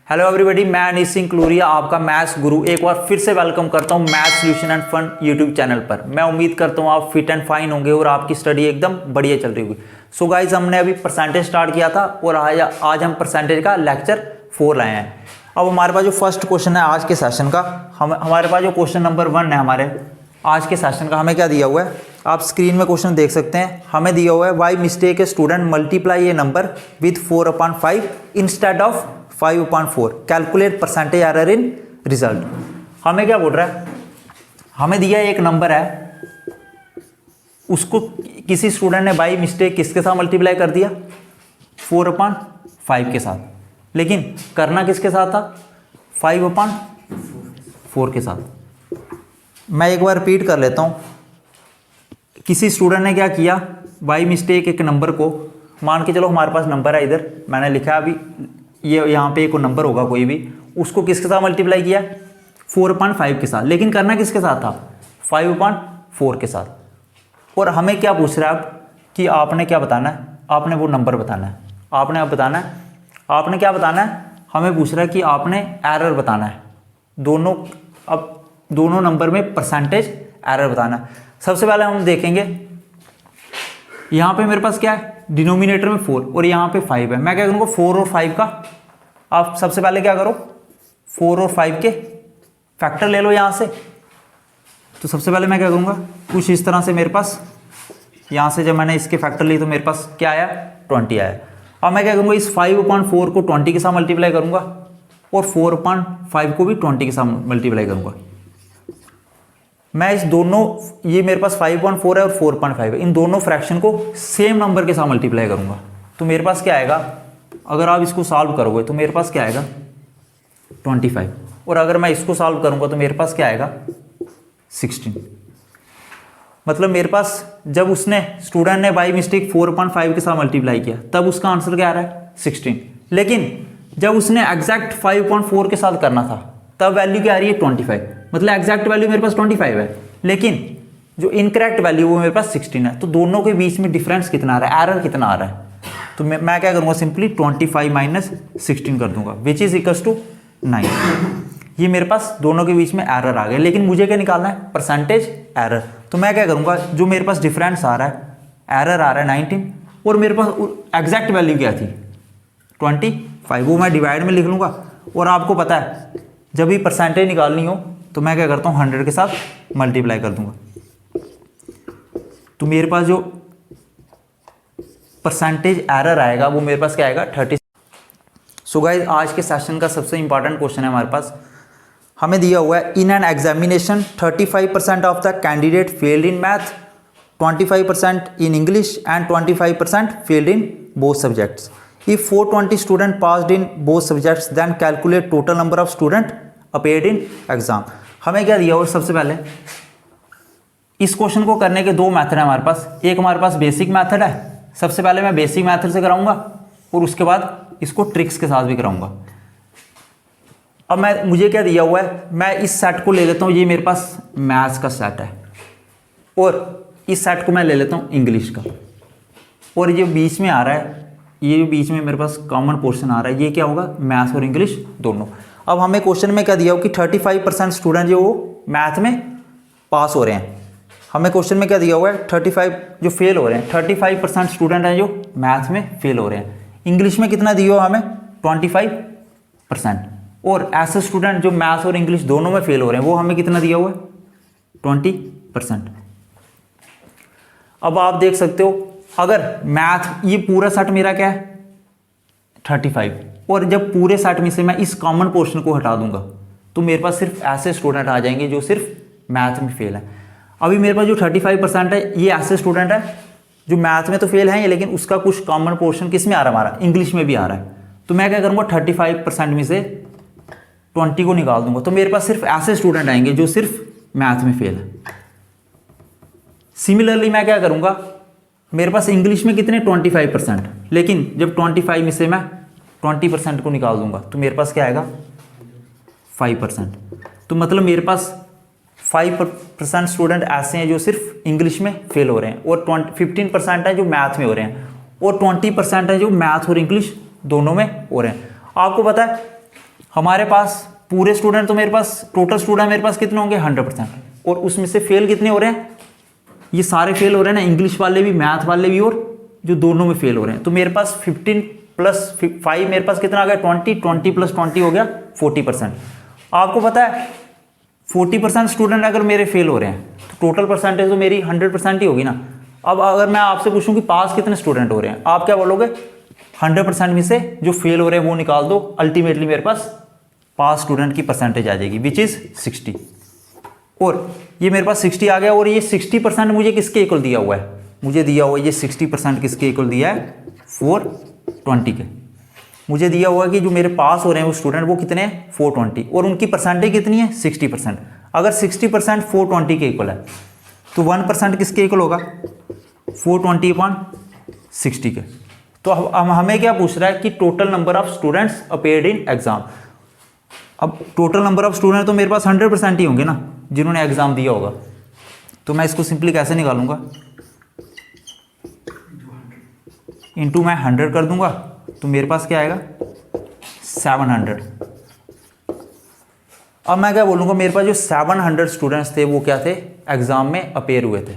Hello everybody, मैं अनीस सिंह क्लूरिया आपका maths गुरु एक बार फिर से वेलकम करता हूं maths solution and fun YouTube channel पर। मैं उम्मीद करता हूं आप फिट एंड फाइन होंगे और आपकी स्टडी एकदम बढ़िया चल रही होगी। सो गाइज, हमने अभी परसेंटेज स्टार्ट किया था और आज हम परसेंटेज का लेक्चर 4 लाए हैं। अब हमारे पास जो फर्स्ट क्वेश्चन है आज के सेशन का, हमारे पास जो क्वेश्चन नंबर 1 है हमारे आज के सेशन का, हमें क्या दिया हुआ है आप स्क्रीन में क्वेश्चन देख सकते हैं। हमें दिया हुआ है by mistake a student multiply a number with 4/5 instead of 5/4, calculate percentage error in result. हमें क्या बोल रहा है, हमें दिया एक नंबर है, उसको किसी स्टूडेंट ने बाई मिस्टेक किसके साथ मल्टीप्लाई कर दिया 4/5 के साथ, लेकिन करना किसके साथ था 5/4 के साथ। मैं एक बार रिपीट कर लेता हूँ। किसी स्टूडेंट ने क्या किया, बाई मिस्टेक एक नंबर को, मान के चलो हमारे पास नंबर है, इधर मैंने लिखा है अभी, ये यहाँ पे एक नंबर होगा कोई भी, उसको किसके साथ मल्टीप्लाई किया 4/5 के साथ, लेकिन करना किसके साथ था 5/4 के साथ। और हमें क्या पूछ रहा है अब कि आपने क्या बताना है, आपने वो नंबर बताना है, आपने अब बताना है, आपने क्या बताना है, हमें पूछ रहा है कि आपने एरर बताना है दोनों, अब दोनों नंबर में परसेंटेज एरर बताना है। सबसे पहले हम देखेंगे यहाँ पे मेरे पास क्या है, डिनोमिनेटर में 4 और यहाँ पे 5 है। मैं क्या करूँगा 4 और 5 का, आप सबसे पहले क्या करो 4 और 5 के फैक्टर ले लो यहाँ से। तो सबसे पहले मैं क्या करूँगा, कुछ इस तरह से मेरे पास यहाँ से जब मैंने इसके फैक्टर लिए तो मेरे पास क्या आया 20 आया। अब मैं क्या करूँगा इस 5/4 को 20 के साथ मल्टीप्लाई करूँगा और 4/5 को भी 20 के साथ मल्टीप्लाई करूँगा। मैं इस दोनों, ये मेरे पास 5/4 है और 4/5 है, इन दोनों फ्रैक्शन को सेम नंबर के साथ मल्टीप्लाई करूंगा। तो मेरे पास क्या आएगा, अगर आप इसको सॉल्व करोगे तो मेरे पास क्या आएगा 25, और अगर मैं इसको सॉल्व करूंगा तो मेरे पास क्या आएगा 16। मतलब मेरे पास जब उसने स्टूडेंट ने बाई मिस्टेक 4/5 के साथ मल्टीप्लाई किया तब उसका आंसर क्या आ रहा है 16, लेकिन जब उसने एग्जैक्ट 5/4 के साथ करना था तब वैल्यू क्या आ रही है 25। मतलब एग्जैक्ट वैल्यू मेरे पास 25 है, लेकिन जो इनकरेक्ट वैल्यू वो मेरे पास 16 है। तो दोनों के बीच में डिफरेंस कितना आ रहा है, एरर कितना आ रहा है, तो मैं क्या करूँगा सिंपली 25 - 16 कर दूंगा, विच इज इक्वल्स टू 9। ये मेरे पास दोनों के बीच में एरर आ गया, लेकिन मुझे क्या निकालना है परसेंटेज एरर। तो मैं क्या करूँगा, जो मेरे पास डिफरेंस आ रहा है, एरर आ रहा है 19, और मेरे पास एग्जैक्ट वैल्यू क्या थी 25, वो मैं डिवाइड में लिख लूँगा। और आपको पता है जब भी परसेंटेज निकालनी हो तो मैं क्या करता हूँ 100 के साथ मल्टीप्लाई कर दूंगा। तो मेरे पास जो परसेंटेज एरर आएगा वो मेरे पास क्या आएगा 30। सो गाइस, आज के सेशन का सबसे इंपॉर्टेंट क्वेश्चन है हमारे पास, हमें दिया हुआ है in an examination 35% of the candidate failed in math, 25% in English and 25% failed in both subjects. If 420 student passed in both subjects, then calculate total number of student appeared in exam। हमें क्या दिया, और सबसे पहले इस question को करने के दो मेथड है हमारे पास। एक हमारे पास बेसिक मेथड है, सबसे पहले मैं बेसिक मेथड से कराऊंगा और उसके बाद इसको ट्रिक्स के साथ भी कराऊंगा। अब मुझे क्या दिया हुआ है, मैं इस सेट को ले लेता हूँ, ये मेरे पास मैथ्स का सेट है, और इस सेट को मैं ले लेता हूँ इंग्लिश का, और ये बीच में आ रहा है, ये बीच में मेरे पास कॉमन पोर्शन आ रहा है, ये क्या होगा मैथ्स और इंग्लिश दोनों। अब हमें क्वेश्चन में क्या दिया हो कि 35% स्टूडेंट जो वो मैथ में पास हो रहे हैं। हमें क्वेश्चन में क्या दिया हुआ है 35 जो फेल हो रहे हैं, 35% स्टूडेंट हैं जो मैथ में फेल हो रहे हैं। इंग्लिश में कितना दिया हुआ हमें 25%, और ऐसे स्टूडेंट जो मैथ्स और इंग्लिश दोनों में फेल हो रहे हैं वो हमें कितना दिया हुआ है 20%। अब आप देख सकते हो, अगर मैथ, ये पूरा सेट मेरा क्या है 35, और जब पूरे सेट में से मैं इस कॉमन पोर्शन को हटा दूंगा तो मेरे पास सिर्फ ऐसे स्टूडेंट आ जाएंगे जो सिर्फ मैथ में फेल है। अभी मेरे पास जो 35% है ये ऐसे स्टूडेंट है जो मैथ में तो फेल हैं, लेकिन उसका कुछ कॉमन पोर्शन किस में आ रहा है हमारा इंग्लिश में भी आ रहा है। तो मैं क्या करूँगा 35% में से 20 को निकाल दूंगा, तो मेरे पास सिर्फ ऐसे स्टूडेंट आएंगे जो सिर्फ मैथ में फेल है। सिमिलरली मैं क्या करूँगा, मेरे पास इंग्लिश में कितने 25%, लेकिन जब 25 में से मैं 20% को निकाल दूंगा तो मेरे पास क्या आएगा 5%। तो मतलब मेरे पास 5% स्टूडेंट ऐसे हैं जो सिर्फ इंग्लिश में फेल हो रहे हैं, और 15% है जो मैथ में हो रहे हैं, और 20% है जो मैथ और इंग्लिश दोनों में हो रहे हैं। आपको पता है हमारे पास पूरे स्टूडेंट तो मेरे पास टोटल स्टूडेंट मेरे पास कितने होंगे 100%, और उसमें से फेल कितने हो रहे हैं, ये सारे फेल हो रहे हैं ना, इंग्लिश वाले भी मैथ वाले भी, और जो दोनों में फेल हो रहे हैं। तो मेरे पास 15 प्लस 5 मेरे पास कितना आ गया 20 प्लस 20 हो गया 40%। आपको पता है 40% स्टूडेंट अगर मेरे फेल हो रहे हैं तो टोटल परसेंटेज तो मेरी 100% ही होगी ना। अब अगर मैं आपसे पूछूं कि पास कितने स्टूडेंट हो रहे हैं, आप क्या बोलोगे 100% में से जो फेल हो रहे हैं वो निकाल दो, अल्टीमेटली मेरे पास पास स्टूडेंट की परसेंटेज आ जाएगी विच इज 60। और ये मेरे पास 60 आ गया, और ये 60% मुझे किसके इक्वल दिया हुआ है, मुझे दिया हुआ है ये 60% किसके इक्वल दिया है 420 के। मुझे दिया हुआ है कि जो मेरे पास हो रहे हैं वो स्टूडेंट वो कितने हैं 420, और उनकी परसेंटेज कितनी है 60%। अगर 60% 420 के इक्वल है तो 1% किसके इक्वल होगा 420/60 के। तो अब हमें क्या पूछ रहा है कि total number of students appeared in exam. अब टोटल नंबर ऑफ स्टूडेंट तो मेरे पास 100% ही होंगे ना जिन्होंने एग्जाम दिया होगा। तो मैं इसको सिंपली कैसे निकालूंगा, इंटू मैं 100 कर दूंगा तो मेरे पास क्या आएगा 700। अब मैं क्या बोलूँगा, मेरे पास जो 700 स्टूडेंट्स थे वो क्या थे एग्जाम में अपेयर हुए थे।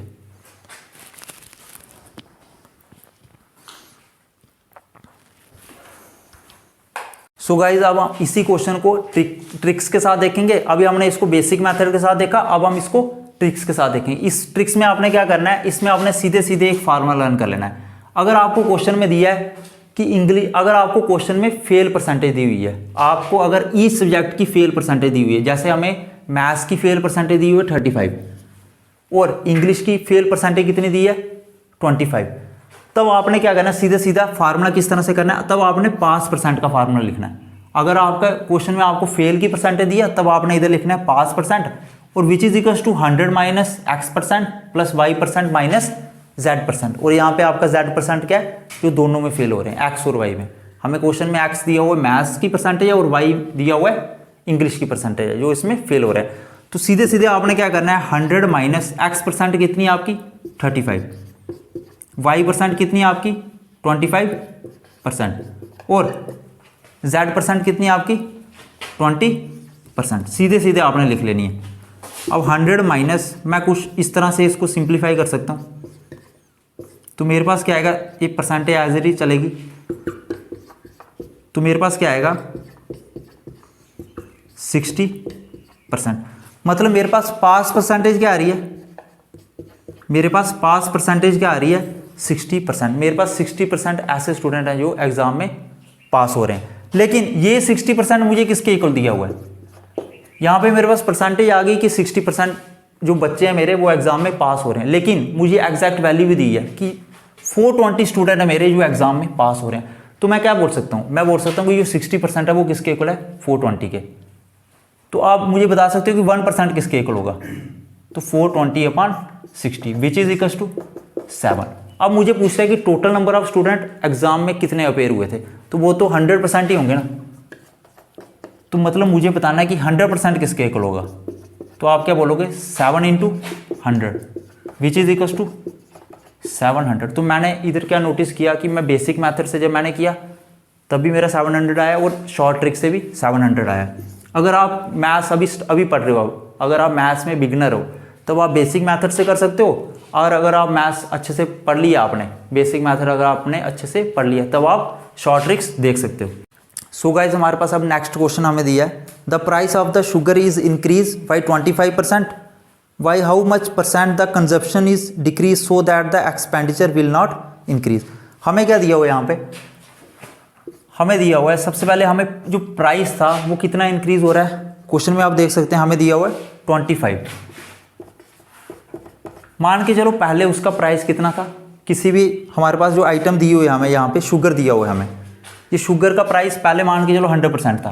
सो गाइज अब हम इसी क्वेश्चन को ट्रिक्स के साथ देखेंगे। अभी हमने इसको बेसिक मेथड के साथ देखा, अब हम इसको ट्रिक्स के साथ देखेंगे। इस ट्रिक्स में आपने क्या करना है, इसमें आपने सीधे सीधे एक फार्मूला लर्न कर लेना है। अगर आपको क्वेश्चन में दिया है कि इंग्लिश, अगर आपको क्वेश्चन में फेल परसेंटेज दी हुई है, आपको अगर ईच सब्जेक्ट की फेल परसेंटेज दी हुई है, जैसे हमें मैथ्स की फेल परसेंटेज दी हुई है 35 और इंग्लिश की फेल परसेंटेज कितनी दी है 25, तब आपने क्या करना है, सीधा सीधा फार्मूला किस तरह से करना है, तब आपने 5% का फार्मूला लिखना है। अगर आपका क्वेश्चन में आपको फेल की परसेंटेज दिया तब आपने इधर लिखना है 5%, और which is equals to 100 minus x% plus y% minus z%। और यहाँ पे आपका z% क्या है, जो दोनों में फेल हो रहे हैं x और y में। हमें क्वेश्चन में x दिया हुआ है मैथ्स की परसेंटेज है, और y दिया हुआ है इंग्लिश की परसेंटेज है जो इसमें फेल हो रहा है। तो सीधे सीधे आपने क्या करना है, 100 माइनस x% कितनी है आपकी 35, y% कितनी है आपकी 25%, और z% कितनी है आपकी 20%। सीधे सीधे आपने लिख लेनी है। अब 100 माइनस, मैं कुछ इस तरह से इसको सिंप्लीफाई कर सकता हूँ, तो मेरे पास क्या आएगा, ये परसेंटेज एज इट इज चलेगी, तो मेरे पास क्या आएगा 60%। मतलब मेरे पास पास परसेंटेज क्या आ रही है, मेरे पास पास परसेंटेज क्या आ रही है 60%। मेरे पास 60% ऐसे स्टूडेंट हैं जो एग्जाम में पास हो रहे हैं। लेकिन ये 60% मुझे किसके इक्वल दिया हुआ है, यहाँ पे मेरे पास परसेंटेज आ गई कि 60% जो बच्चे हैं मेरे वो एग्जाम में पास हो रहे हैं, लेकिन मुझे एग्जैक्ट वैल्यू भी दी है कि 420 स्टूडेंट है मेरे जो एग्जाम में पास हो रहे हैं। तो मैं क्या बोल सकता हूँ, मैं बोल सकता हूँ कि जो 60% है वो किसके इक्वल है 420 के। तो आप मुझे बता सकते हो कि 1% किसके इक्वल होगा, तो 420/60 विच इज इक्वल्स टू 7। अब मुझे पूछ रहा है कि total number of student exam में कितने अपेयर हुए थे, तो वो तो 100% ही होंगे ना। तो मतलब मुझे बताना है कि 100% किसके इक्वल होगा, तो आप क्या बोलोगे 7 × 100 विच इज इक्वल्स टू 700। तो मैंने इधर क्या नोटिस किया कि मैं बेसिक मेथड से जब मैंने किया तब भी मेरा 700 आया, और शॉर्ट ट्रिक से भी 700 आया। अगर आप मैथ्स अभी पढ़ रहे हो, अगर आप मैथ्स में बिगनर हो तब आप बेसिक मेथड से कर सकते हो, और अगर आप मैथ्स अच्छे से पढ़ लिया आपने, बेसिक मेथड अगर आपने अच्छे से पढ़ लिया तब आप शॉर्ट ट्रिक्स देख सकते हो। सो गाइज हमारे पास अब नेक्स्ट क्वेश्चन हमें दिया है, the price of the sugar is increase by 25%, why how much % the consumption is decrease so that the expenditure will not increase. हमें क्या दिया हुआ है यहाँ पे, हमें दिया हुआ है सबसे पहले हमें जो प्राइस था वो कितना इंक्रीज हो रहा है, क्वेश्चन में आप देख सकते हैं हमें दिया हुआ है 25। मान के चलो पहले उसका प्राइस कितना था, किसी भी हमारे पास जो आइटम दी हुई है हमें यहाँ पे शुगर दिया हुआ है हमें, ये शुगर का प्राइस पहले मान के चलो 100% था,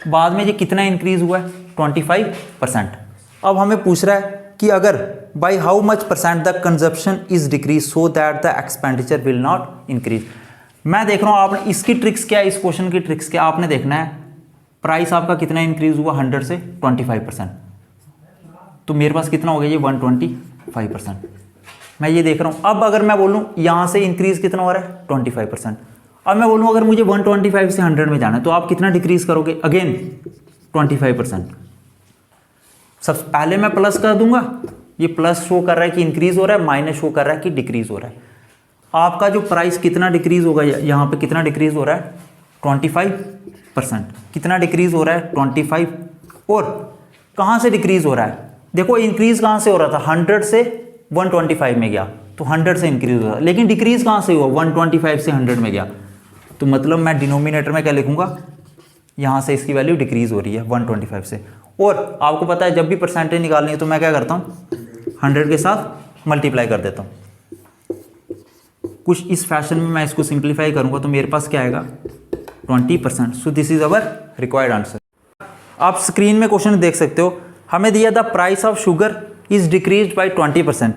बाद में ये कितना इंक्रीज हुआ है 25%। अब हमें पूछ रहा है कि अगर by how much % the consumption is decrease so that the expenditure will not increase. मैं देख रहा हूँ आपने इसकी ट्रिक्स क्या है, इस क्वेश्चन की ट्रिक्स क्या, आपने देखना है प्राइस आपका कितना इंक्रीज हुआ 100 से 25%, तो मेरे पास कितना हो गया ये 125%। मैं ये देख रहा हूँ। अब अगर मैं बोलूँ यहाँ से इंक्रीज कितना हो रहा है 25%, अब मैं बोलूँ अगर मुझे 125 से 100 में जाना है तो आप कितना डिक्रीज करोगे? अगेन 25%। सब पहले मैं प्लस कर दूंगा, ये प्लस शो कर रहा है कि इंक्रीज हो रहा है, माइनस शो कर रहा है कि डिक्रीज हो रहा है। आपका जो प्राइस कितना डिक्रीज होगा, यहाँ पे कितना डिक्रीज हो रहा है? 25%। कितना डिक्रीज हो रहा है? 25। और कहाँ से डिक्रीज हो रहा है? देखो इंक्रीज कहाँ से हो रहा था? 100 से 125 में गया तो 100 से इंक्रीज हो रहा है, लेकिन डिक्रीज कहाँ से हुआ? 125 से 100 में गया। तो मतलब मैं डिनोमिनेटर में क्या लिखूंगा? यहाँ से इसकी वैल्यू डिक्रीज हो रही है 125 से। और आपको पता है जब भी परसेंटेज निकालनी है तो मैं क्या करता हूँ? 100 के साथ मल्टीप्लाई कर देता हूँ। कुछ इस फैशन में मैं इसको सिंप्लीफाई करूँगा तो मेरे पास क्या आएगा? 20%। So this is our required answer. आप स्क्रीन में क्वेश्चन देख सकते हो, हमें दिया the price of sugar is decrease by 20%।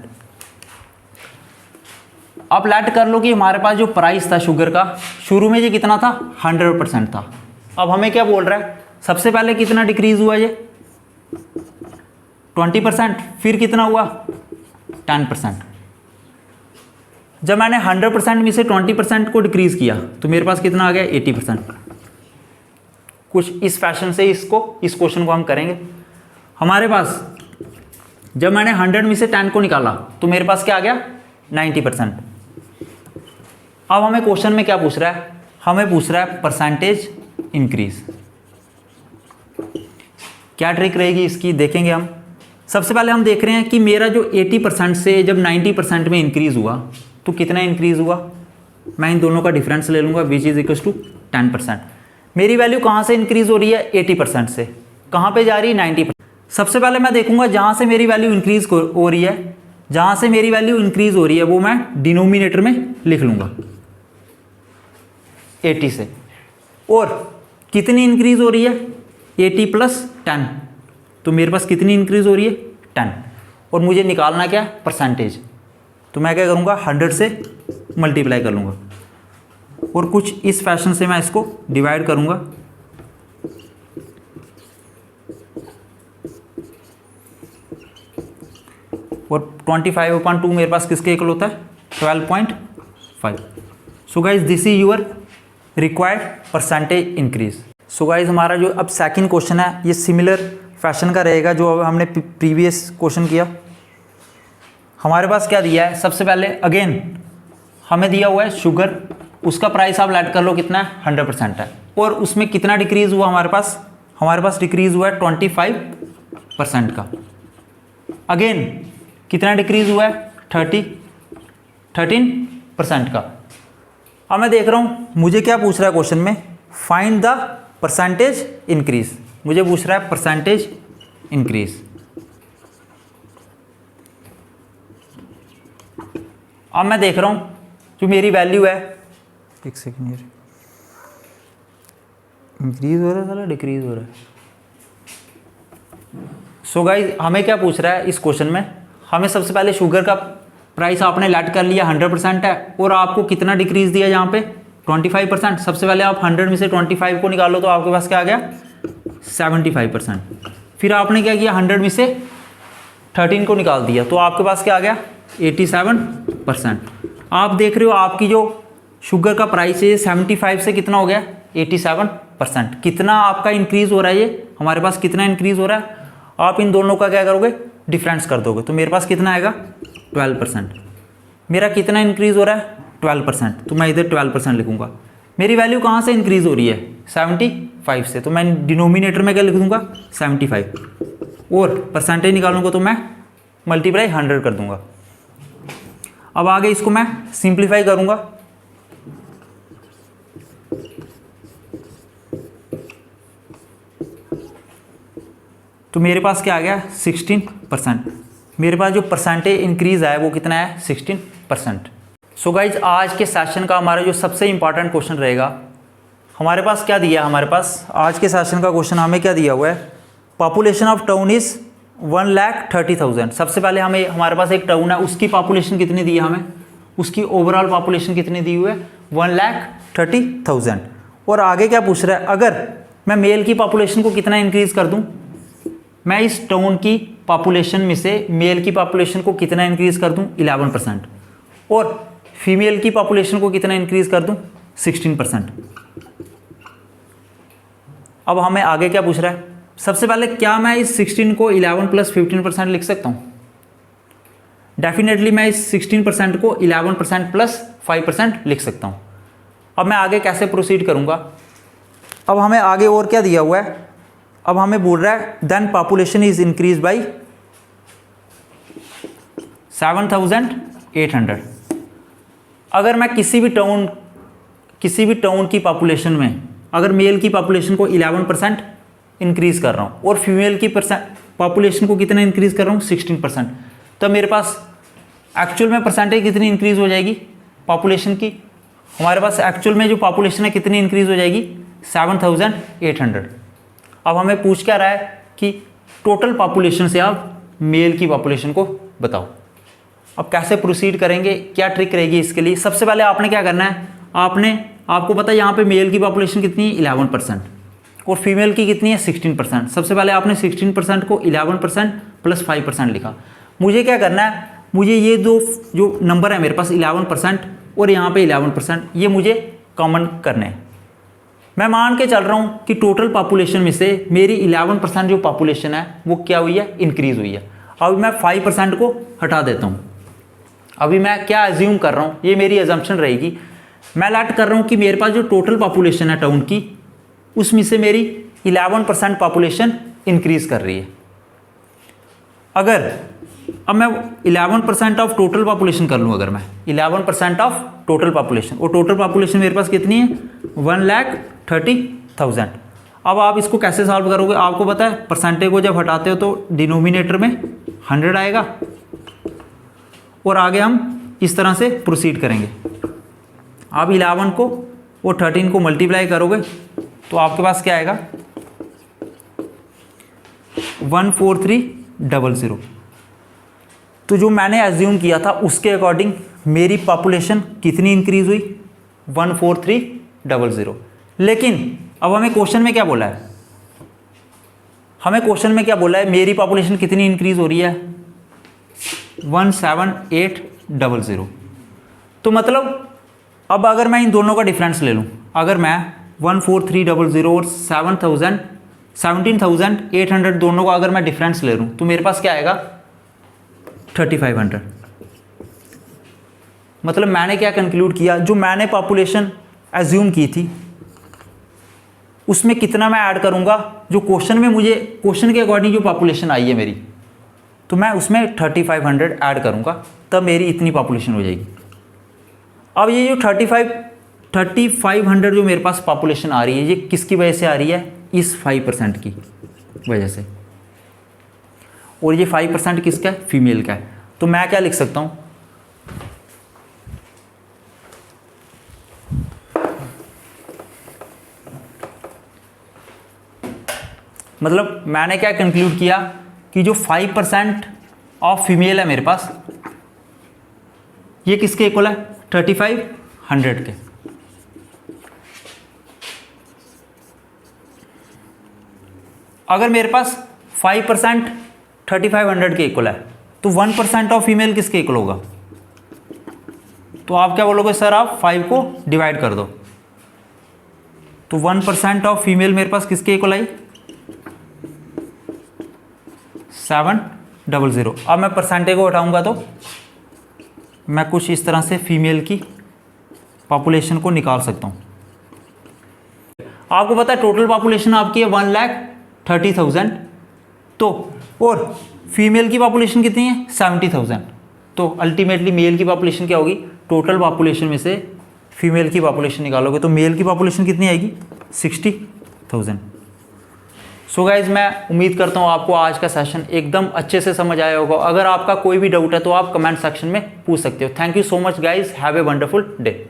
आप लेट कर लो कि हमारे पास जो प्राइस था शुगर का शुरू में ये कितना था? 100% था। अब हमें क्या बोल रहा है? सबसे पहले कितना डिक्रीज हुआ? ये 20%। फिर कितना हुआ? 10%। जब मैंने 100% में से 20% को डिक्रीज किया तो मेरे पास कितना आ गया? 80%। कुछ इस फैशन से इस क्वेश्चन को हम करेंगे। हमारे पास जब मैंने 100 में से 10 को निकाला तो मेरे पास क्या आ गया? 90%। अब हमें क्वेश्चन में क्या पूछ रहा है? हमें पूछ रहा है परसेंटेज इंक्रीज। क्या ट्रिक रहेगी इसकी, देखेंगे हम। सबसे पहले हम देख रहे हैं कि मेरा जो 80% से जब 90% में इंक्रीज हुआ तो कितना इंक्रीज हुआ? मैं इन दोनों का डिफरेंस ले लूंगा, विच इज इक्वल टू 10%। मेरी वैल्यू कहाँ से इंक्रीज हो रही है? 80% से। कहाँ पे जा रही है? 90%। सबसे पहले मैं देखूंगा जहाँ से मेरी वैल्यू इंक्रीज हो रही है, जहाँ से मेरी वैल्यू इंक्रीज हो रही है वो मैं डिनोमिनेटर में लिख लूंगा 80 से। और कितनी इंक्रीज हो रही है? 80 प्लस 10। तो मेरे पास कितनी इंक्रीज हो रही है? 10। और मुझे निकालना क्या? परसेंटेज। तो मैं क्या करूँगा? 100 से मल्टीप्लाई कर लूँगा और कुछ इस फैशन से मैं इसको डिवाइड करूँगा। और 25/2 मेरे पास किसके इक्वल होता है? 12.5। So guys this is your required percentage increase. So guys हमारा जो अब सेकंड क्वेश्चन है ये सिमिलर फैशन का रहेगा जो अब हमने प्रीवियस क्वेश्चन किया। हमारे पास क्या दिया है? सबसे पहले अगेन हमें दिया हुआ है शुगर, उसका प्राइस आप लेट कर लो कितना है? 100% है। और उसमें कितना डिक्रीज हुआ हमारे पास? हमारे पास डिक्रीज हुआ है 25% का। अगेन कितना डिक्रीज हुआ है? 13% का। अब मैं देख रहा हूँ मुझे क्या पूछ रहा है क्वेश्चन में? Find the percentage increase. मुझे पूछ रहा है परसेंटेज इंक्रीज। अब मैं देख रहा हूँ जो मेरी वैल्यू है, एक सेकेंड, इंक्रीज हो रहा है साला डिक्रीज हो रहा है। सो गाइज हमें क्या पूछ रहा है इस क्वेश्चन में? हमें सबसे पहले शुगर का प्राइस आपने लेट कर लिया 100% है और आपको कितना डिक्रीज दिया यहाँ पे? 25%। सबसे पहले आप 100 में से 25 को निकालो तो आपके पास क्या आ गया? 75%। फिर आपने क्या किया? 100 में से 13 को निकाल दिया तो आपके पास क्या आ गया? 87%। आप देख रहे हो आपकी जो शुगर का प्राइस है 75 से कितना हो गया? 87%। कितना आपका इंक्रीज हो रहा है? ये हमारे पास कितना इंक्रीज हो रहा है? आप इन दोनों का क्या करोगे? डिफरेंस कर दोगे तो मेरे पास कितना आएगा? 12%। मेरा कितना इंक्रीज हो रहा है? 12%। तो मैं इधर 12% लिखूंगा। मेरी वैल्यू कहाँ से इंक्रीज हो रही है? 75 से। तो मैं डिनोमिनेटर में क्या लिख दूंगा? 75। और परसेंटेज निकालूंगा तो मैं मल्टीप्लाई 100 कर दूंगा। अब आगे इसको मैं सिंप्लीफाई करूंगा। तो मेरे पास क्या आ गया? 16%। मेरे पास जो परसेंटेज इंक्रीज है वो कितना है? 16%। सो गाइज आज के सेशन का हमारा जो सबसे इंपॉर्टेंट क्वेश्चन रहेगा, हमारे पास क्या दिया है? हमारे पास आज के सेशन का क्वेश्चन हमें क्या दिया हुआ है? Population of town is 1,30,000। सबसे पहले हमें हमारे पास एक टाउन है, उसकी पॉपुलेशन कितनी दी है हमें? उसकी ओवरऑल पॉपुलेशन कितनी दी हुई है? 1,30,000। और आगे क्या पूछ रहा है? अगर मैं मेल की पॉपुलेशन को कितना इंक्रीज कर दूं? मैं इस टाउन की पॉपुलेशन में से मेल की पॉपुलेशन को कितना इंक्रीज कर दूं? 11%। और फीमेल की पॉपुलेशन को कितना इंक्रीज कर दूं? 16%। अब हमें आगे क्या पूछ रहा है, सबसे पहले क्या मैं इस 16 को 11 प्लस 15% लिख सकता हूँ? डेफिनेटली मैं इस 16% को 11% प्लस 5% लिख सकता हूँ। अब मैं आगे कैसे प्रोसीड करूँगा? अब हमें आगे और क्या दिया हुआ है, अब हमें बोल रहा है then population is increase by 7,800। अगर मैं किसी भी टाउन की पॉपुलेशन में अगर मेल की पॉपुलेशन को 11% इंक्रीज कर रहा हूँ और फीमेल की पॉपुलेशन को कितना इंक्रीज कर रहा हूँ 16%, तो मेरे पास एक्चुअल में परसेंटेज कितनी इंक्रीज हो जाएगी पॉपुलेशन की? हमारे पास एक्चुअल में जो पॉपुलेशन है कितनी इंक्रीज हो जाएगी? 7,800। अब हमें पूछ क्या रहा है कि टोटल पॉपुलेशन से आप मेल की पॉपुलेशन को बताओ। अब कैसे प्रोसीड करेंगे, क्या ट्रिक रहेगी इसके लिए? सबसे पहले आपने क्या करना है, आपको पता है यहाँ पे मेल की पॉपुलेशन कितनी है 11% और फीमेल की कितनी है 16%। सबसे पहले आपने 16% को 11% प्लस 5% लिखा। मुझे क्या करना है, मुझे ये जो नंबर है मेरे पास 11% और यहाँ पे 11%, ये मुझे कॉमन करने हैं। मैं मान के चल रहा हूँ कि टोटल पॉपुलेशन में से मेरी 11% जो पॉपुलेशन है वो क्या हुई है, इंक्रीज हुई है। अभी मैं 5% को हटा देता हूँ। अभी मैं क्या एज्यूम कर रहा हूँ, ये मेरी एजम्पशन रहेगी, मैं लेट कर रहा हूँ कि मेरे पास जो टोटल पॉपुलेशन है टाउन की, उसमें से मेरी 11% पॉपुलेशन इंक्रीज कर रही है। अगर अब मैं 11% ऑफ टोटल पॉपुलेशन कर लूँ, अगर मैं 11% ऑफ टोटल पॉपुलेशन, और टोटल पॉपुलेशन मेरे पास कितनी है 1,30,000। अब आप इसको कैसे सॉल्व करोगे? आपको पता है परसेंटेज को जब हटाते हो तो डिनोमिनेटर में 100 आएगा और आगे हम इस तरह से प्रोसीड करेंगे। आप 11 को और 13 को मल्टीप्लाई करोगे तो आपके पास क्या आएगा 14300। तो जो मैंने एज्यूम किया था उसके अकॉर्डिंग मेरी पॉपुलेशन कितनी इंक्रीज हुई 14300। लेकिन अब हमें क्वेश्चन में क्या बोला है, मेरी पॉपुलेशन कितनी इंक्रीज हो रही है 17800। तो मतलब अब अगर मैं इन दोनों का डिफरेंस ले लूँ, अगर मैं 14300 और 17,800 दोनों का अगर मैं डिफरेंस ले लूँ तो मेरे पास क्या आएगा 3500। मतलब मैंने क्या कंक्लूड किया, जो मैंने पॉपुलेशन एज्यूम की थी उसमें कितना मैं ऐड करूंगा, जो क्वेश्चन में मुझे क्वेश्चन के अकॉर्डिंग जो पॉपुलेशन आई है मेरी, तो मैं उसमें 3500 ऐड करूंगा, तब मेरी इतनी पॉपुलेशन हो जाएगी। अब ये जो 3500 जो मेरे पास पॉपुलेशन आ रही है, ये किसकी वजह से आ रही है, इस 5% की वजह से, और ये 5% किसका है, फीमेल का है। तो मैं क्या लिख सकता हूँ, मतलब मैंने क्या कंक्लूड किया कि जो 5% ऑफ फीमेल है मेरे पास, ये किसके इक्वल है 3500 के। अगर मेरे पास 5% 3500 के इक्वल है तो 1% ऑफ फीमेल किसके इक्वल होगा? तो आप क्या बोलोगे, सर आप 5 को डिवाइड कर दो। तो 1% ऑफ फीमेल मेरे पास किसके इक्वल आई 700। अब मैं परसेंटेज को हटाऊंगा तो मैं कुछ इस तरह से फीमेल की पॉपुलेशन को निकाल सकता हूं। आपको पता है टोटल पॉपुलेशन आपकी है 1,30,000, तो और फीमेल की पॉपुलेशन कितनी है 70,000। तो अल्टीमेटली मेल की पॉपुलेशन क्या होगी, टोटल पॉपुलेशन में से फीमेल की पॉपुलेशन निकालोगे तो मेल की पॉपुलेशन कितनी आएगी 60,000। सो गाइज मैं उम्मीद करता हूँ आपको आज का सेशन एकदम अच्छे से समझ आया होगा। अगर आपका कोई भी डाउट है तो आप कमेंट सेक्शन में पूछ सकते हो। Thank you so much guys, have a wonderful day.